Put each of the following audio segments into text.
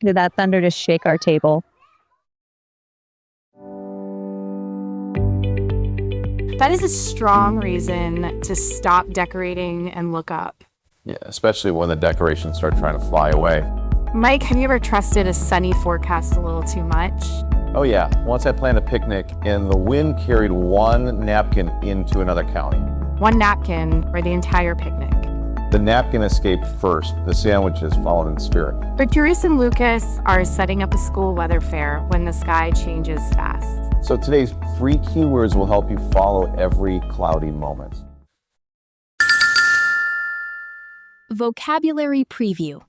Did that thunder just shake our table? That is a strong reason to stop decorating and look up. Yeah, especially when the decorations start trying to fly away. Mike, have you ever trusted a sunny forecast a little too much? Oh yeah, once I planned a picnic and the wind carried one napkin into another county. One napkin or the entire picnic. The napkin escaped first, the sandwiches followed in spirit. But Juris and Lucas are setting up a school weather fair when the sky changes fast. So today's 3 keywords will help you follow every cloudy moment. Vocabulary preview.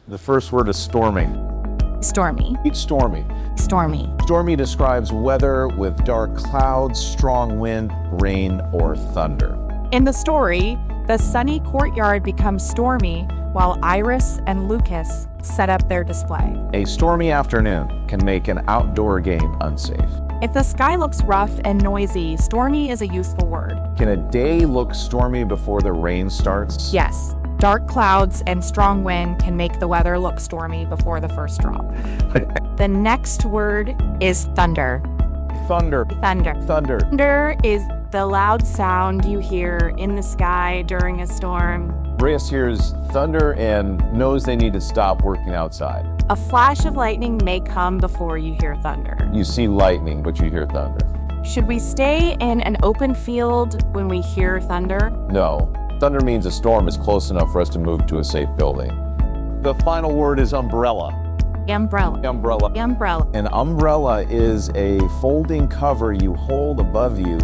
The first word is stormy. Stormy. Meet stormy. Stormy. Stormy describes weather with dark clouds, strong wind, rain, or thunder. In the story, the sunny courtyard becomes stormy while Iris and Lucas set up their display. A stormy afternoon can make an outdoor game unsafe. If the sky looks rough and noisy, stormy is a useful word. Can a day look stormy before the rain starts? Yes, dark clouds and strong wind can make the weather look stormy before the first drop. The next word is thunder. Thunder. Thunder. Thunder. Thunder is the loud sound you hear in the sky during a storm. Reyes hears thunder and knows they need to stop working outside. A flash of lightning may come before you hear thunder. You see lightning, but you hear thunder. Should we stay in an open field when we hear thunder? No. Thunder means a storm is close enough for us to move to a safe building. The final word is umbrella. Umbrella. Umbrella. Umbrella. An umbrella is a folding cover you hold above you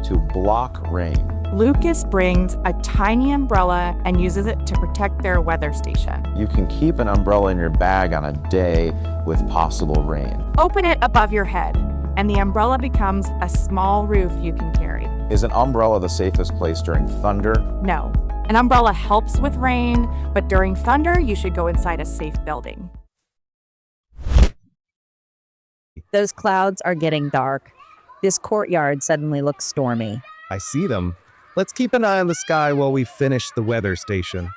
to block rain. Lucas brings a tiny umbrella and uses it to protect their weather station. You can keep an umbrella in your bag on a day with possible rain. Open it above your head, and the umbrella becomes a small roof you can carry. Is an umbrella the safest place during thunder? No. An umbrella helps with rain, but during thunder, you should go inside a safe building. Those clouds are getting dark. This courtyard suddenly looks stormy. I see them. Let's keep an eye on the sky while we finish the weather station.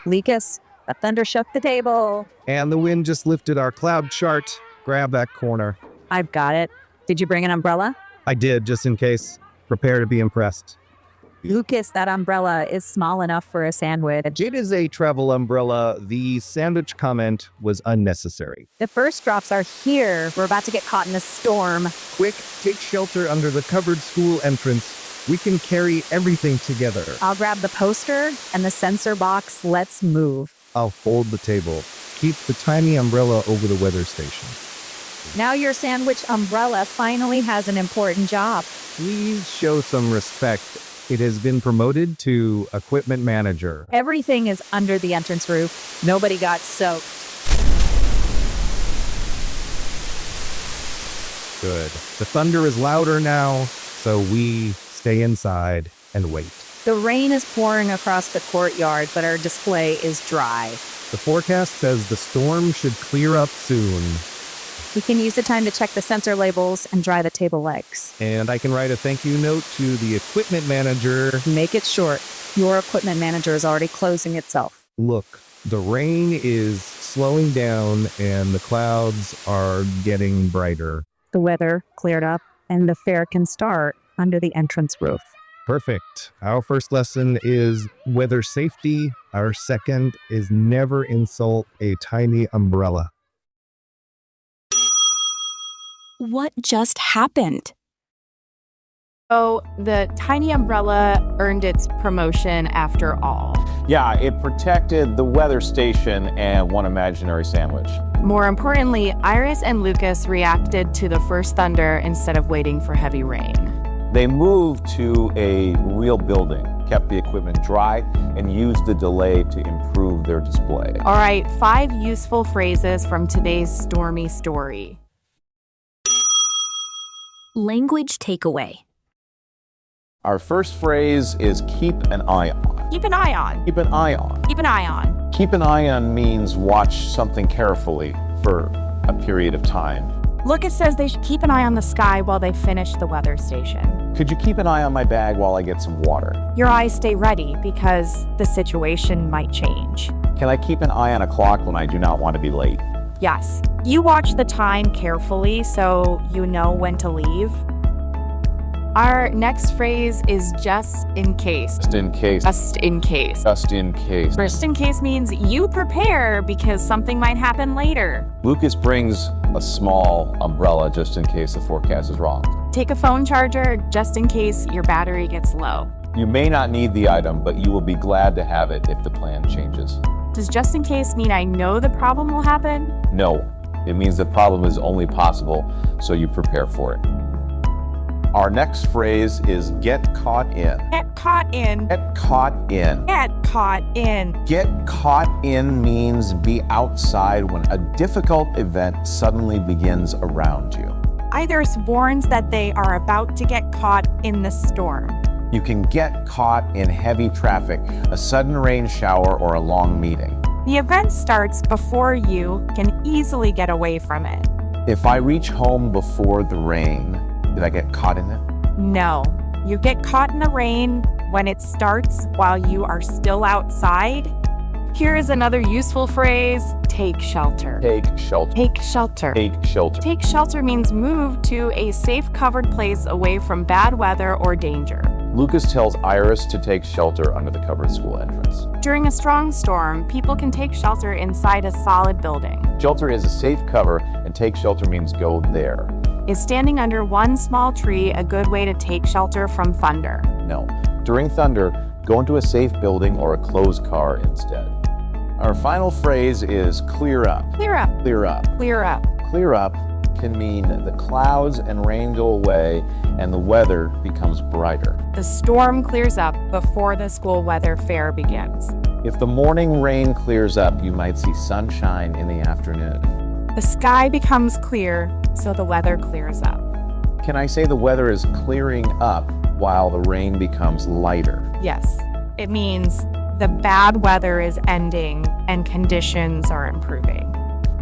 Lucas, the thunder shook the table. And the wind just lifted our cloud chart. Grab that corner. I've got it. Did you bring an umbrella? I did, just in case. Prepare to be impressed. Lucas, that umbrella is small enough for a sandwich. It is a travel umbrella. The sandwich comment was unnecessary. The first drops are here. We're about to get caught in a storm. Quick, take shelter under the covered school entrance. We can carry everything together. I'll grab the poster and the sensor box. Let's move. I'll fold the table. Keep the tiny umbrella over the weather station. Now your sandwich umbrella finally has an important job. Please show some respect. It has been promoted to equipment manager. Everything is under the entrance roof. Nobody got soaked. Good. The thunder is louder now, so we stay inside and wait. The rain is pouring across the courtyard, but our display is dry. The forecast says the storm should clear up soon. We can use the time to check the sensor labels and dry the table legs. And I can write a thank you note to the equipment manager. Make it short. Your equipment manager is already closing itself. Look, the rain is slowing down and the clouds are getting brighter. The weather cleared up and the fair can start under the entrance roof. Perfect. Our first lesson is weather safety. Our second is never insult a tiny umbrella. What just happened? So the tiny umbrella earned its promotion after all. Yeah, it protected the weather station and one imaginary sandwich. More importantly, Iris and Lucas reacted to the first thunder instead of waiting for heavy rain. They moved to a real building, kept the equipment dry, and used the delay to improve their display. All right, 5 useful phrases from today's stormy story. Language takeaway. Our first phrase is keep an eye on. Keep an eye on. Keep an eye on. Keep an eye on. Keep an eye on means watch something carefully for a period of time. Lucas says they should keep an eye on the sky while they finish the weather station. Could you keep an eye on my bag while I get some water? Your eyes stay ready because the situation might change. Can I keep an eye on a clock when I do not want to be late? Yes. You watch the time carefully so you know when to leave. Our next phrase is just in case. Just in case. Just in case. Just in case. Just in case means you prepare because something might happen later. Lucas brings a small umbrella just in case the forecast is wrong. Take a phone charger just in case your battery gets low. You may not need the item, but you will be glad to have it if the plan changes. Does just in case mean I know the problem will happen? No, it means the problem is only possible, so you prepare for it. Our next phrase is get caught in. Get caught in. Get caught in. Get caught in. Get caught in means be outside when a difficult event suddenly begins around you. Either warns that they are about to get caught in the storm. You can get caught in heavy traffic, a sudden rain shower, or a long meeting. The event starts before you can easily get away from it. If I reach home before the rain, did I get caught in it? No, you get caught in the rain when it starts while you are still outside. Here is another useful phrase, take shelter. Take shelter. Take shelter. Take shelter. Take shelter means move to a safe covered place away from bad weather or danger. Lucas tells Iris to take shelter under the covered school entrance. During a strong storm, people can take shelter inside a solid building. Shelter is a safe cover, and take shelter means go there. Is standing under one small tree a good way to take shelter from thunder? No. During thunder, go into a safe building or a closed car instead. Our final phrase is clear up. Clear up. Clear up. Clear up. Clear up can mean the clouds and rain go away and the weather becomes brighter. The storm clears up before the school weather fair begins. If the morning rain clears up, you might see sunshine in the afternoon. The sky becomes clear, so the weather clears up. Can I say the weather is clearing up while the rain becomes lighter? Yes, it means the bad weather is ending and conditions are improving.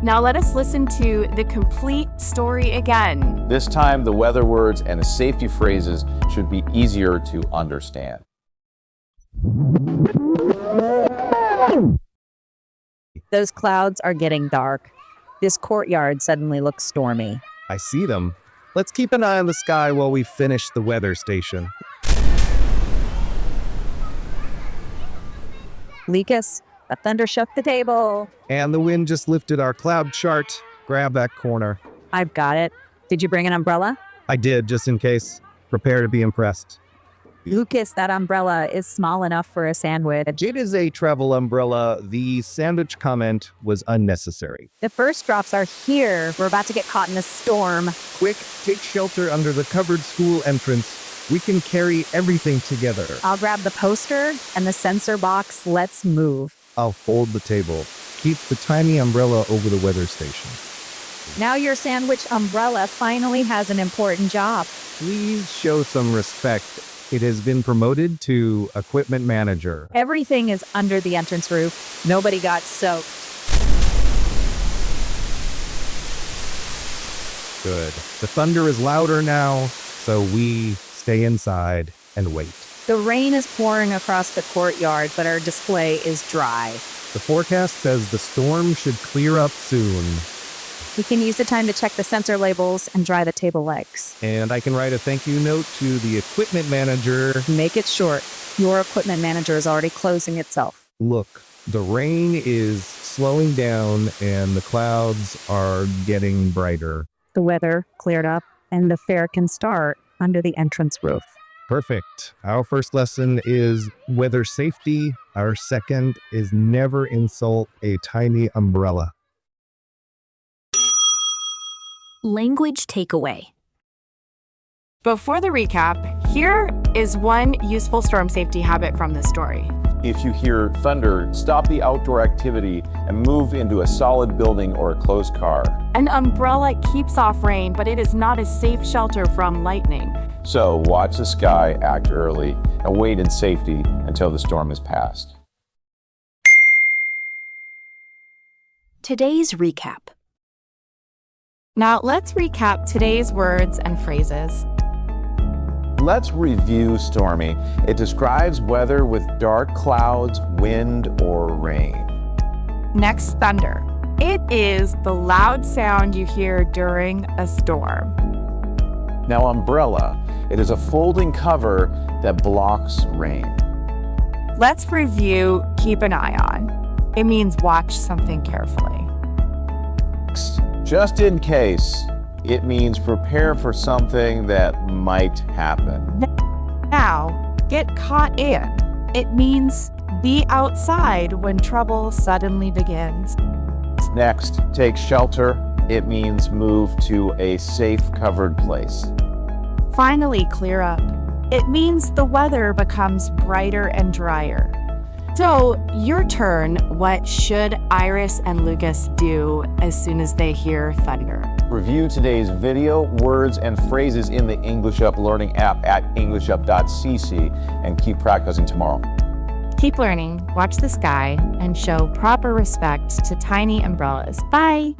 Now let us listen to the complete story again. This time, the weather words and the safety phrases should be easier to understand. Those clouds are getting dark. This courtyard suddenly looks stormy. I see them. Let's keep an eye on the sky while we finish the weather station. Lucas, the thunder shook the table. And the wind just lifted our cloud chart. Grab that corner. I've got it. Did you bring an umbrella? I did, just in case. Prepare to be impressed. Lucas, that umbrella is small enough for a sandwich. It is a travel umbrella. The sandwich comment was unnecessary. The first drops are here. We're about to get caught in a storm. Quick, take shelter under the covered school entrance. We can carry everything together. I'll grab the poster and the sensor box. Let's move. I'll fold the table. Keep the tiny umbrella over the weather station. Now your sandwich umbrella finally has an important job. Please show some respect. It has been promoted to equipment manager. Everything is under the entrance roof. Nobody got soaked. Good. The thunder is louder now, so we stay inside and wait. The rain is pouring across the courtyard, but our display is dry. The forecast says the storm should clear up soon. We can use the time to check the sensor labels and dry the table legs. And I can write a thank you note to the equipment manager. Make it short. Your equipment manager is already closing itself. Look, the rain is slowing down and the clouds are getting brighter. The weather cleared up and the fair can start under the entrance roof. Perfect. Our first lesson is weather safety. Our second is never insult a tiny umbrella. Language takeaway. Before the recap, here is one useful storm safety habit from the story. If you hear thunder, stop the outdoor activity and move into a solid building or a closed car. An umbrella keeps off rain, but it is not a safe shelter from lightning. So watch the sky, act early, and wait in safety until the storm is past. Today's recap. Now let's recap today's words and phrases. let's review Stormy. It describes weather with dark clouds, wind, or rain. Next, thunder. It is the loud sound you hear during a storm. Now, umbrella. It is a folding cover that blocks rain. Let's review keep an eye on. It means watch something carefully. Next, just in case. It means prepare for something that might happen. Now, get caught in. It means be outside when trouble suddenly begins. Next, take shelter. It means move to a safe, covered place. Finally, clear up. It means the weather becomes brighter and drier. So, your turn. What should Iris and Lucas do as soon as they hear thunder? Review today's video, words, and phrases in the EnglishUp learning app at EnglishUp.cc and keep practicing tomorrow. Keep learning, watch the sky, and show proper respect to tiny umbrellas. Bye!